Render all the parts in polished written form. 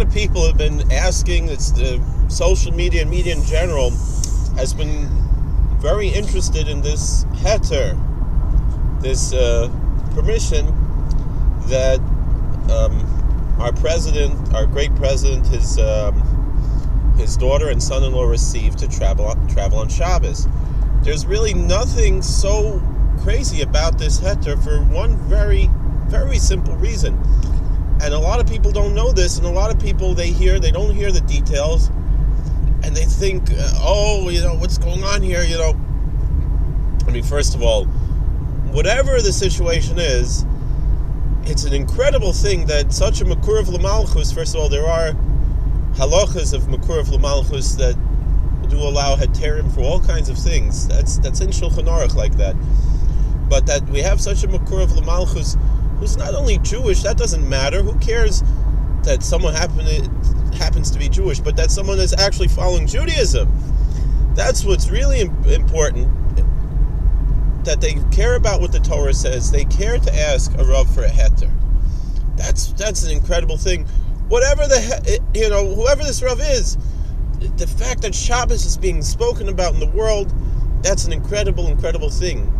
lot of people have been asking, it's the social media and media in general has been very interested in this heter, this permission that our president, our great president, his daughter and son-in-law received to travel on Shabbos. There's really nothing so crazy about this heter for one very, very simple reason. And a lot of people don't know this, and a lot of people they don't hear the details, and they think, what's going on here, I mean, first of all, whatever the situation is, it's an incredible thing that such a Mekurev L'Malchus, first of all, there are halachas of Mekurev L'Malchus that do allow heterim for all kinds of things. That's in Shulchan Aruch like that. But that we have such a Mekurev L'Malchus who's not only Jewish, that doesn't matter. Who cares that someone happens to be Jewish, but that someone is actually following Judaism? That's what's really important, that they care about what the Torah says. They care to ask a Rav for a heter. That's an incredible thing. Whatever whoever this Rav is, the fact that Shabbos is being spoken about in the world, that's an incredible, incredible thing.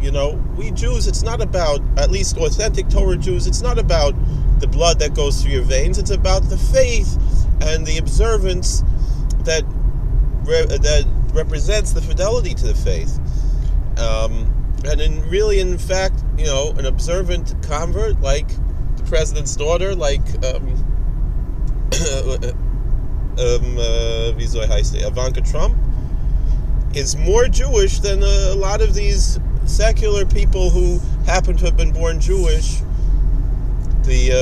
We Jews, it's not about, at least authentic Torah Jews, it's not about the blood that goes through your veins. It's about the faith and the observance that represents the fidelity to the faith. And in fact, an observant convert like the president's daughter, like Ivanka Trump, is more Jewish than a lot of these secular people who happen to have been born Jewish. The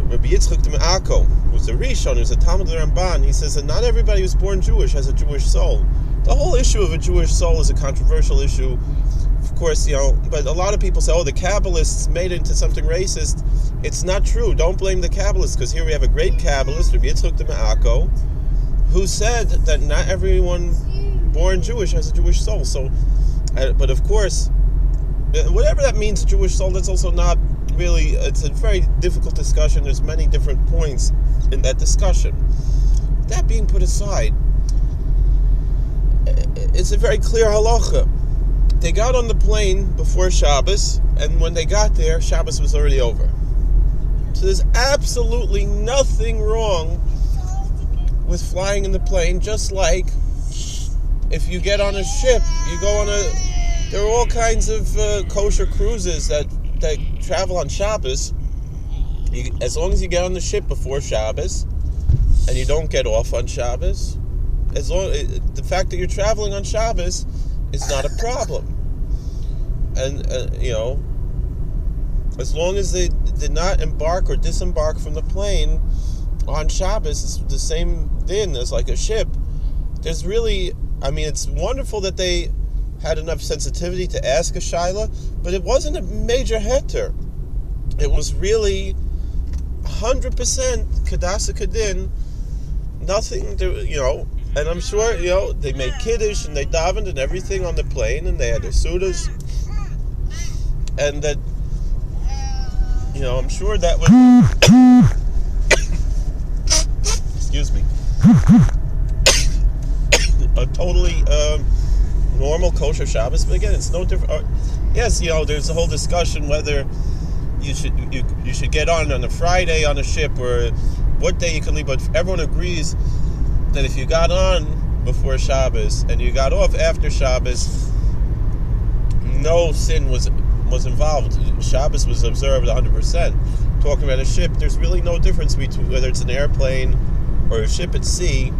Rabbi Yitzchak de Me'ako, who's a Rishon, who's a Talmud of the Ramban, he says that not everybody who's born Jewish has a Jewish soul. The whole issue of a Jewish soul is a controversial issue, of course, but a lot of people say, the Kabbalists made it into something racist. It's not true. Don't blame the Kabbalists, because here we have a great Kabbalist, Rabbi Yitzchak de Me'ako, who said that not everyone born Jewish has a Jewish soul. So, but of course, whatever that means, Jewish soul, that's also not really, it's a very difficult discussion. There's many different points in that discussion. That being put aside, it's a very clear halacha. They got on the plane before Shabbos, and when they got there, Shabbos was already over. So there's absolutely nothing wrong with flying in the plane, just like if you get on a ship, you go on there are all kinds of kosher cruises that travel on Shabbos. As long as you get on the ship before Shabbos, and you don't get off on Shabbos, the fact that you're traveling on Shabbos is not a problem. And, as long as they did not embark or disembark from the plane on Shabbos, it's the same din as like a ship. There's really, it's wonderful that they had enough sensitivity to ask a shaila, but it wasn't a major heter. It was really 100% kadasa kadin, nothing to, and I'm sure, they made kiddush and they davened and everything on the plane, and they had their sudas, and that, I'm sure that was, excuse me, a totally normal kosher Shabbos. But again, it's no different. Yes, there's a whole discussion whether you should get on a Friday on a ship, or what day you can leave, but everyone agrees that if you got on before Shabbos and you got off after Shabbos, no sin was involved. Shabbos was observed 100%. Talking about a ship, there's really no difference between whether it's an airplane or a ship at sea.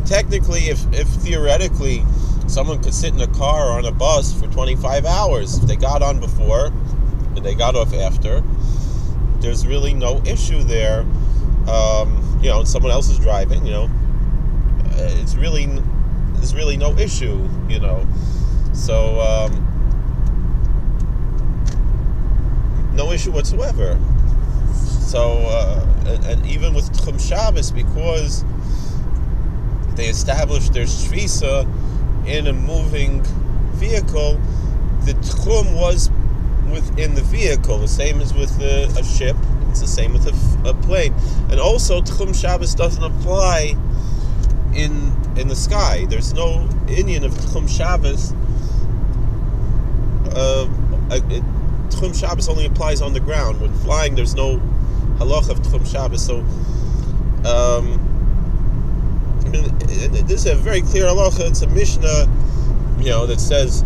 Technically, if theoretically someone could sit in a car or on a bus for 25 hours, if they got on before and they got off after, there's really no issue there. Someone else is driving, there's really no issue, so no issue whatsoever. So and even with Tchum Shabbos, because they established their shvisa in a moving vehicle, the Tchum was within the vehicle, the same as with a ship, It's the same with a plane. And also, Tchum Shabbos doesn't apply in the sky. There's no Indian of Tchum Shabbos. Tchum Shabbos only applies on the ground. When flying, there's no halacha of Tchum Shabbos. So, this is a very clear halacha. It's a Mishnah, that says,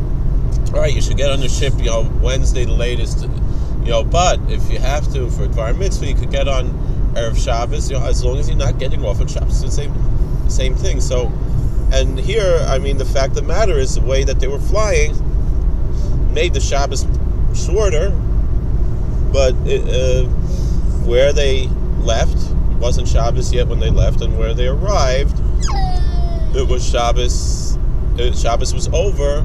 all right, you should get on the ship, Wednesday the latest, but if you have to for Dvar Mitzvah, you could get on Erev Shabbos, as long as you're not getting off on Shabbos. It's the same thing. So, and here, the fact of the matter is the way that they were flying made the Shabbos shorter, but where they left, it wasn't Shabbos yet when they left, and where they arrived, it was Shabbos. Shabbos was over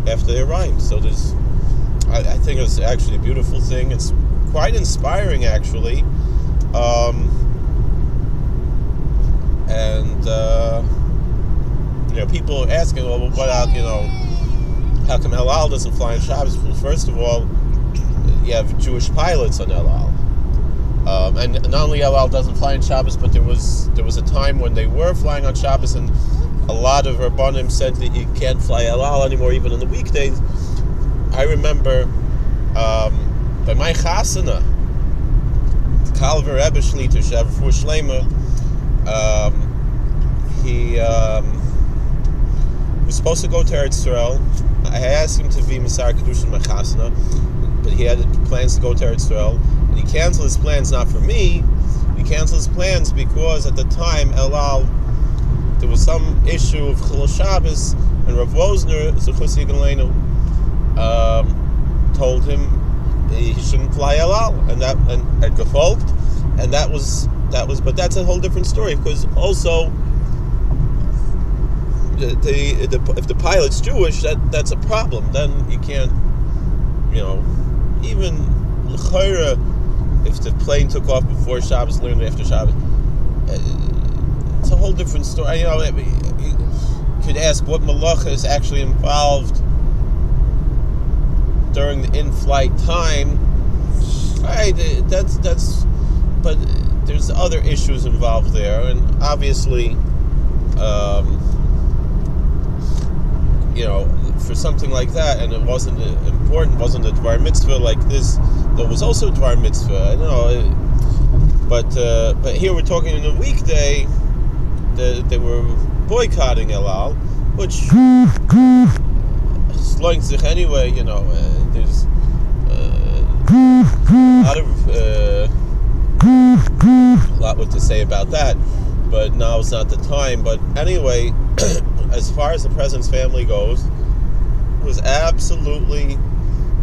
after they arrived. So I think it's actually a beautiful thing. It's quite inspiring, actually. People are asking, well, what out, how come El Al doesn't fly on Shabbos? Well, first of all, you have Jewish pilots on El Al. And not only El Al doesn't fly on Shabbos, but there was a time when they were flying on Shabbos, and a lot of Rabbanim said that you can't fly El Al anymore, even on the weekdays. I remember by my chasana, Kalver Rebbe Shlita Shavur Shlema, he was supposed to go to Eretz Yisrael. I asked him to be Masar Kedushin my chasana, but he had plans to go to Eretz Yisrael, and he canceled his plans not for me. He canceled his plans because at the time El Al, there was some issue of Chilul Shabbos, and Rav Wozner, Zuchus Yigaleinu, told him he shouldn't fly El Al, and gefolgt, and that was. But that's a whole different story, because also, if the pilot's Jewish, that's a problem. Then you can't, even l'chayra, if the plane took off before Shabbos, literally after Shabbos. It's a whole different story. You could ask what malacha is actually involved during the in-flight time. Right, that's. But there's other issues involved there, and obviously, for something like that, and it wasn't important, wasn't a Dvar Mitzvah like this. There was also a Dvar Mitzvah, but here we're talking in a weekday. They were boycotting El Al, which slowing sich anyway. There's a lot what to say about that, but now it's not the time. But anyway, as far as the President's family goes, it was absolutely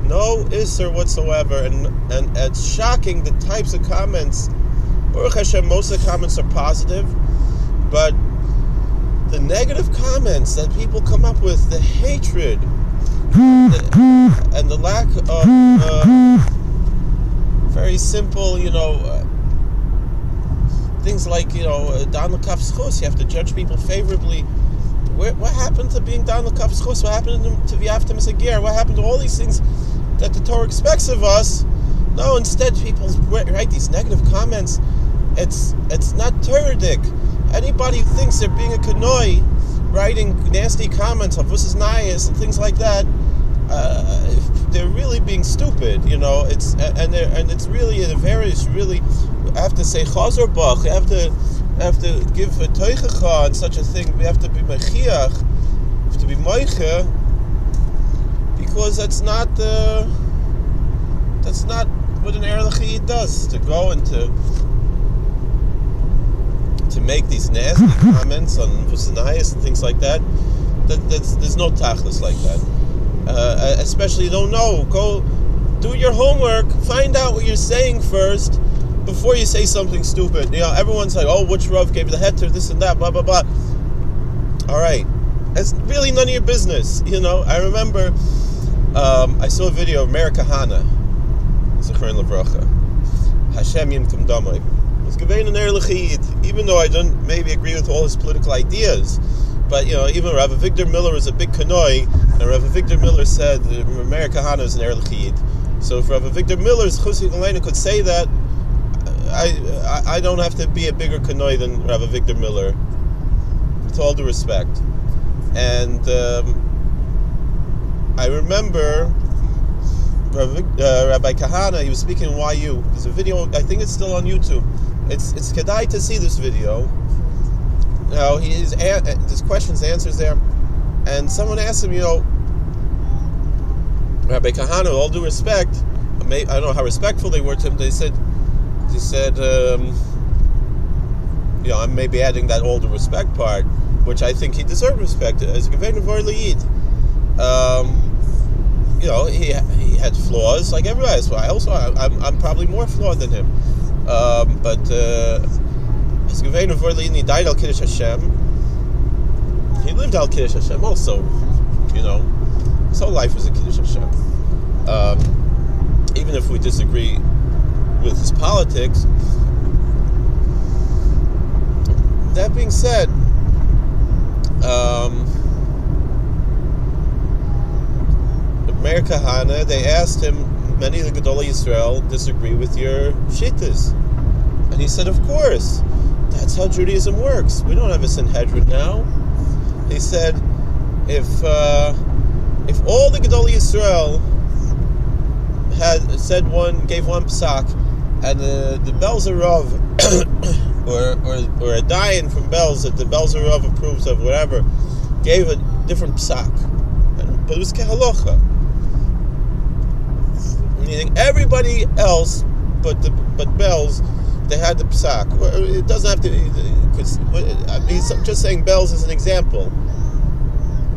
no issur whatsoever, and it's shocking the types of comments. Baruch Hashem, most of the comments are positive, but the negative comments that people come up with, the hatred, and the lack of very simple, things like, Dan L'Kaf Zchus, you have to judge people favorably. What happened to being Dan L'Kaf Zchus? What happened to V'yaftem Es Agir? What happened to all these things that the Torah expects of us? No, instead people write these negative comments. It's not Torah-dik. Anybody who thinks they're being a kanoi, writing nasty comments of Vus's Nayas and things like that, they're really being stupid, it's really I have to say Chazor Bach, I have to give a teichacha on such a thing. We have to be mechiach, have to be moiche, because that's not what an Erlich Yid does, to go and to make these nasty comments on Vusanayas and things like that. There's no tachlis like that. Especially you don't know. Go do your homework. Find out what you're saying first before you say something stupid. Everyone's like, "Oh, which Rav gave you the heter, this and that, blah blah blah." All right, it's really none of your business. I remember I saw a video of Meir Kahana, Zichron Levracha, Hashem Yimkum Damai. Was given an Erlich Yid, even though I don't maybe agree with all his political ideas. But, even Rav Avigdor Miller was a big kanoi, and Rav Avigdor Miller said that Meir Kahana is an Erlich Yid. So if Rav Avigdor Miller's Chusik Elena could say that, I don't have to be a bigger kanoi than Rabbi Victor Miller, with all due respect. And I remember Rabbi Kahana, he was speaking in YU. There's a video, I think it's still on YouTube. It's kedai to see this video. Now, there's questions, answers there. And someone asked him, Rabbi Kahana, with all due respect, I don't know how respectful they were to him, they said, I'm maybe adding that all due respect part, which I think he deserved respect as a Gevenu Vor L'Yid. He had flaws like everybody. So I'm probably more flawed than him. But as Gevenu Vor L'Yid, he died al Kiddush Hashem. He lived al Kiddush Hashem also. His whole life was a Kiddush Hashem. Even if we disagree with his politics. That being said, Meir Kahana, they asked him, many of the Gedolei Yisrael disagree with your shittas. And he said, of course, that's how Judaism works. We don't have a Sanhedrin now. He said, if all the Gedolei Yisrael gave one psak, and the Belzer Rav or a dayan from Belz that the Belzer Rav approves of, whatever, gave a different psak, but it was kehalocha. Meaning everybody else but Belz, they had the psak. It doesn't have to. I'm just saying Belz is an example.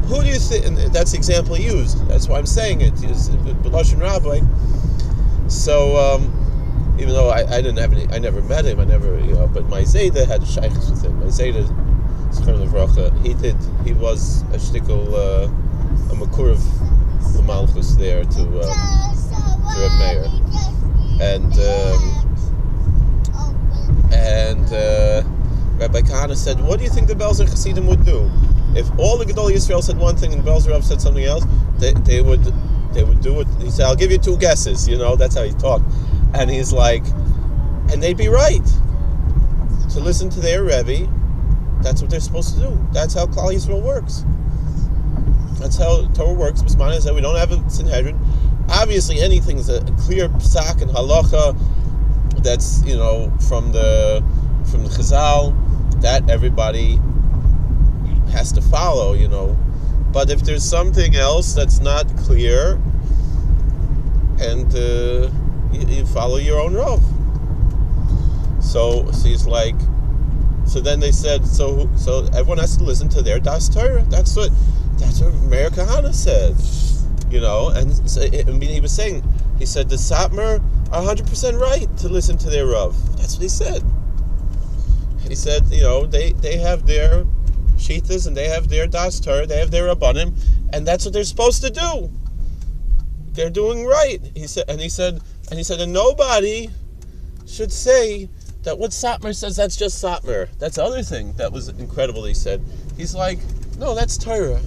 Who do you think? And that's the example he used. That's why I'm saying it. B'lashon Rabbi. So, even though I didn't have any, I never met him. But my Zayda had a shaykhs with him. My Zayda, Zechron Levracha, he was a shtickle, a makur of the Malchus there to Reb Meir, and Rabbi Kahana said, "What do you think the Belzer Chassidim would do if all the Gedolei Yisrael said one thing and Belzer Rav said something else? They would do it." He said, "I'll give you two guesses." That's how he talked, and he's like, and they'd be right to listen to their Rebbe. That's what they're supposed to do. That's how Klal Yisrael works. That's how Torah works. Bismillah is that we don't have a Sanhedrin. Obviously, anything's a clear psak and halacha that's from the Chazal that everybody has to follow. But if there's something else that's not clear, and you follow your own Rav. So he's like. So then they said, so everyone has to listen to their Das Torah. That's what Meir Kahana said, And so, he was saying, he said the Satmar are 100% right to listen to their Rav. That's what he said. He said, they have their Shitas and they have their Das Torah, they have their Rabbanim, and that's what they're supposed to do. They're doing right. He said, and nobody should say that what Satmar says, that's just Satmar. That's the other thing that was incredible, he said. He's like, no, that's Torah.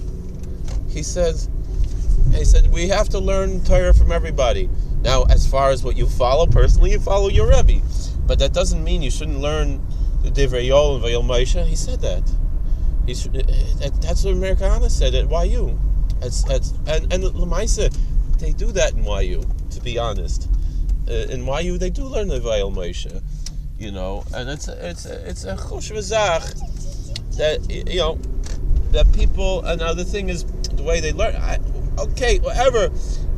He said, we have to learn Torah from everybody. Now, as far as what you follow, personally, you follow your Rebbe. But that doesn't mean you shouldn't learn the Divrei Yol and Vayol Moshe. He said that. That's what Meir Kahana said at YU. And L'maisa, they do that in YU, to be honest. In YU, they do learn the Vayol Moshe. And it's a chush v'zach that that people. Another thing is the way they learn. Okay, whatever.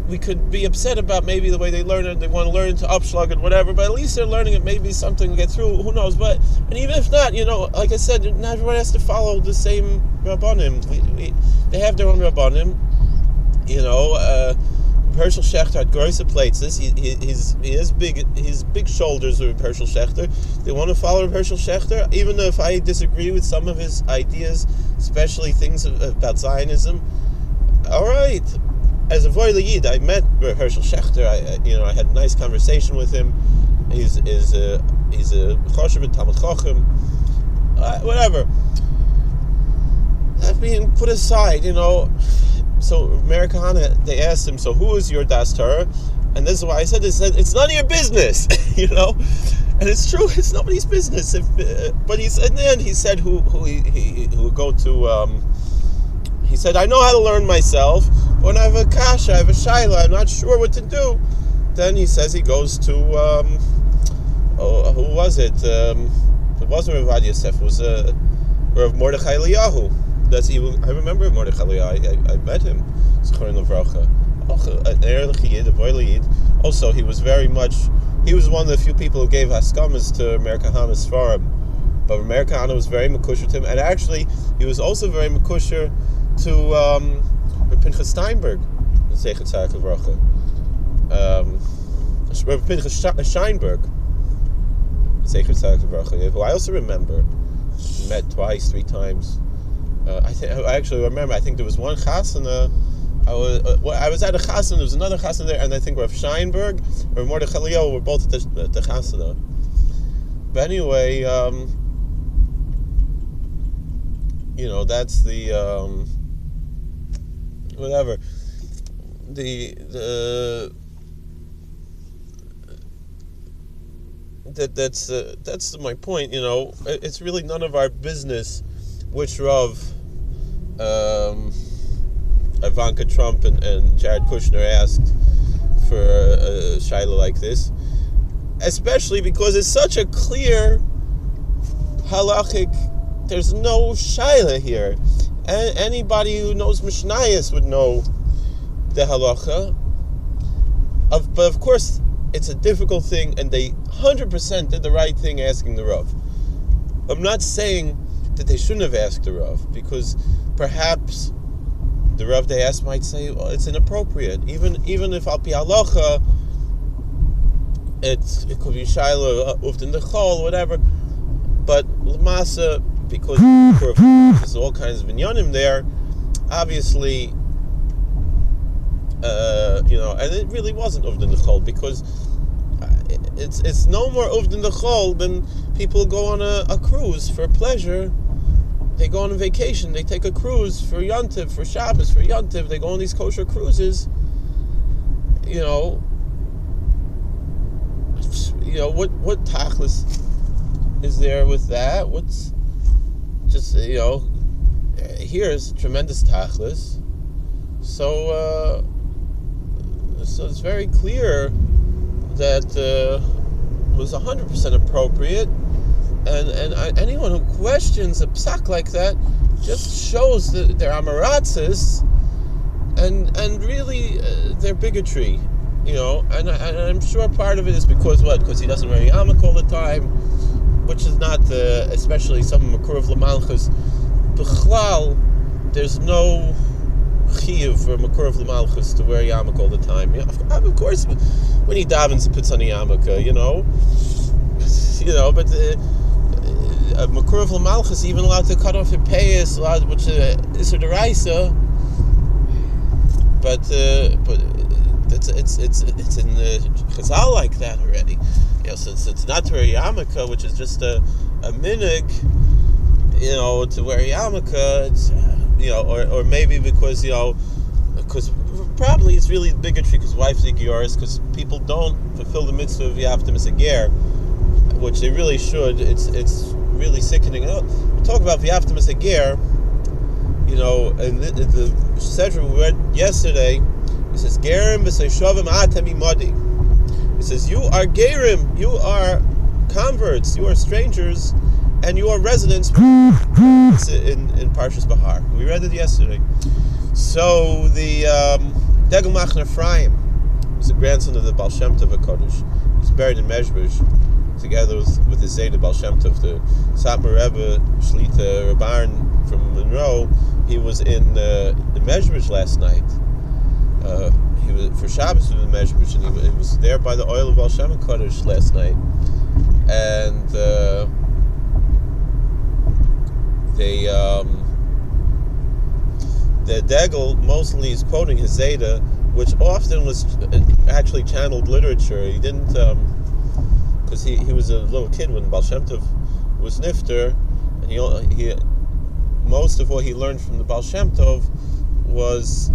We could be upset about maybe the way they learn it. They want to learn to upslug and whatever, but at least they're learning it. Maybe something to get through. Who knows? And even if not, like I said, not everyone has to follow the same rabbanim. They have their own rabbanim. Herschel Schechter had grosser plates. He has big shoulders with Herschel Schechter. They want to follow Herschel Schechter, even if I disagree with some of his ideas, especially things about Zionism. All right, as a Vor L'Yid, I met Herschel Schechter. I had a nice conversation with him. He's a Choshev Talmud Chochem. Whatever. That being put aside, So Meir Kahana, they asked him, so who is your Das Torah? And this is why I said, it's none of your business, And it's true, it's nobody's business. But in the end, he said he would go to. He said, I know how to learn myself. When I have a kasha, I have a shaila, I'm not sure what to do. Then he says he goes to who was it? It wasn't Rav Yosef. It was Rav Mordechai Eliyahu. I remember Mordechai Eliyahu. I met him. Also, he was one of the few people who gave haskamas to Meir Kahana's Sfarim. But Meir Kahana was very makusher to him, and actually, he was also very makusher to Pinchas Steinberg, Pinchas Steinberg, who I also remember met twice, 3 times. I actually remember. I think there was one chasana. I was at a chasana. There was another chasana there, and I think Rav Steinberg or Mordechai Eliyahu were both at the chasana. But anyway, that's the whatever. That's my point. It's really none of our business which Rav Ivanka Trump and Jared Kushner asked for a shaila like this, especially because it's such a clear halachic. There's no shaila here, and anybody who knows Mishnayos would know the halacha. But of course, it's a difficult thing, and they 100% did the right thing asking the Rav. I'm not saying that they shouldn't have asked the Rav, because perhaps the Rav they asked might say, well, it's inappropriate. Even if al pi halacha, it could be shaila uftin dechol, whatever. But l'masa, because there's all kinds of inyanim there, obviously, and it really wasn't uftin dechol, because it's no more uftin dechol than people go on a cruise for pleasure. They go on a vacation, they take a cruise for Yontiv, for Shabbos, for Yontiv, they go on these kosher cruises. What tachlis is there with that? What's just, here's tremendous tachlis. So it's very clear that was 100% appropriate. And anyone who questions a psak like that just shows that they're amaratzis and really their bigotry, And I'm sure part of it is because what? Because he doesn't wear yarmulke all the time, which is not, especially some makurav l'malchus. B'chlal, there's no chiyuv for makurav l'malchus to wear yarmulke all the time. Of course, when he davens, he puts on a yarmulke, but. Makurav l'malchus is even allowed to cut off a payas, which is a deraisa, but it's in the Chazal like that already. Since it's not to wear yarmulke, which is just a minig, to wear yarmulke, it's or maybe because probably it's really bigotry because wives are gioris, because people don't fulfill the mitzvah of yaftim as a ger, which they really should. It's really sickening. We talk about v'yaftim as a ger, and the Sedra we read yesterday, it says gerim v'seishovim atem imodi. It says you are gerim, you are converts, you are strangers, and you are residents in Parshas Bahar. We read it yesterday. So the Degel Machner Ephraim was the grandson of the Baal Shem Tov HaKadosh. He's buried in Mezhbish, together with his Zayda Baal Shem Tov, the Satmar Rebbe Shlita Rabarn from Monroe. He was in Mezhbish last night. He was for Shabbos in Mezhbish, and he was there by the oil of Baal Shem HaKadosh last night. And the Degel mostly is quoting his Zayda, which often was actually channeled literature. He didn't, because he was a little kid when Baal Shem Tov was nifter, and he most of what he learned from the Baal Shem Tov was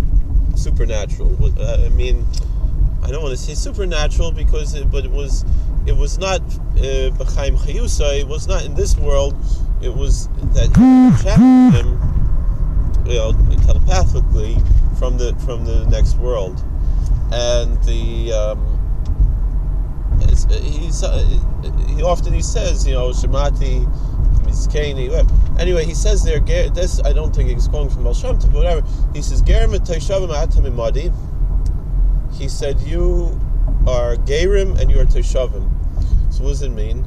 supernatural. I mean, I don't want to say supernatural but it was it was not b'chaim chayusa. It was not in this world. It was that he trapped him, telepathically from the next world, and he often says, Shemati, Mizkeni. Anyway, he says there. This I don't think he's going from Baal Shem Tov, but whatever. He says, Gerim Teishavim Atam Imadi. He said, you are Gerim and you are Teishavim. So what does it mean?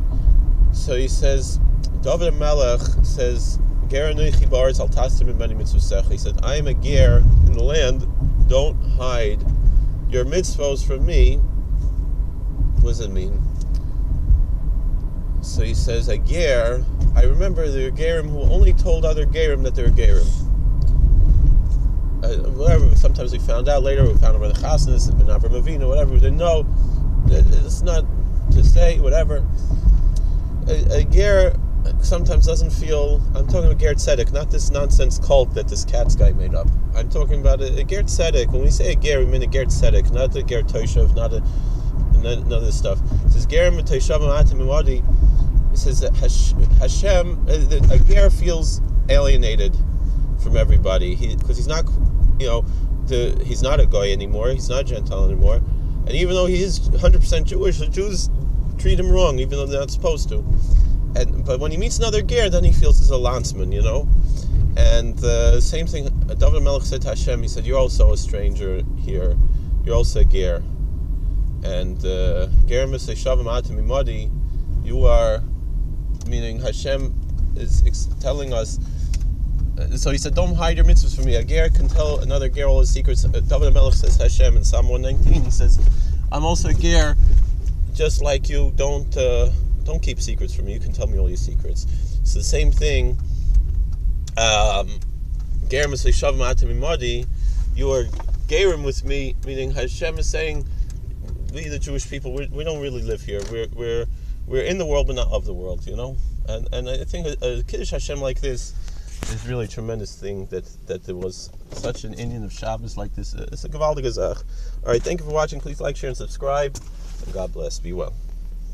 So he says, David Melech says, Ger Nuichi Ba'aretz Al Tastim Mimeni Mitzvosecha. He said, I am a ger in the land. Don't hide your mitzvos from me. What does it mean? So he says, a ger. I remember the gerim who only told other gerim that they're gerim. Whatever. Sometimes we found out later. We found out by the Chasnas and Ben Avram Avinu, whatever. We didn't know. It's not to say whatever. A ger sometimes doesn't feel. I'm talking about ger tzedek, not this nonsense cult that this Katz guy made up. I'm talking about a ger tzedek. When we say a ger, we mean a ger tzedek, not a ger toshav, none of this stuff. It says gerim teishavim atim imadi. It says that Hashem, a ger feels alienated from everybody because he's not, he's not a goy anymore. He's not a Gentile anymore, and even though he is 100% Jewish, the Jews treat him wrong, even though they're not supposed to. But when he meets another ger, then he feels he's a landsman, And the same thing, David Melech said to Hashem, he said, you're also a stranger here. You're also a ger. And ger Meseshavim Atim Imadi, you are, meaning Hashem is telling us, so he said, don't hide your mitzvahs from me. A ger can tell another ger all his secrets. David Melech says to Hashem in Psalm 119, he says, I'm also a ger, just like you. Don't keep secrets from me. You can tell me all your secrets. It's the same thing. Gerim Meseshavim Atim Imadi, you are gerim with me, meaning Hashem is saying, we the Jewish people, we don't really live here. We're in the world, but not of the world, And I think a Kiddush Hashem like this is really a tremendous thing that there was such an Indian of Shabbos like this. It's a gewaltige Zach. All right, thank you for watching. Please like, share, and subscribe. And God bless. Be well.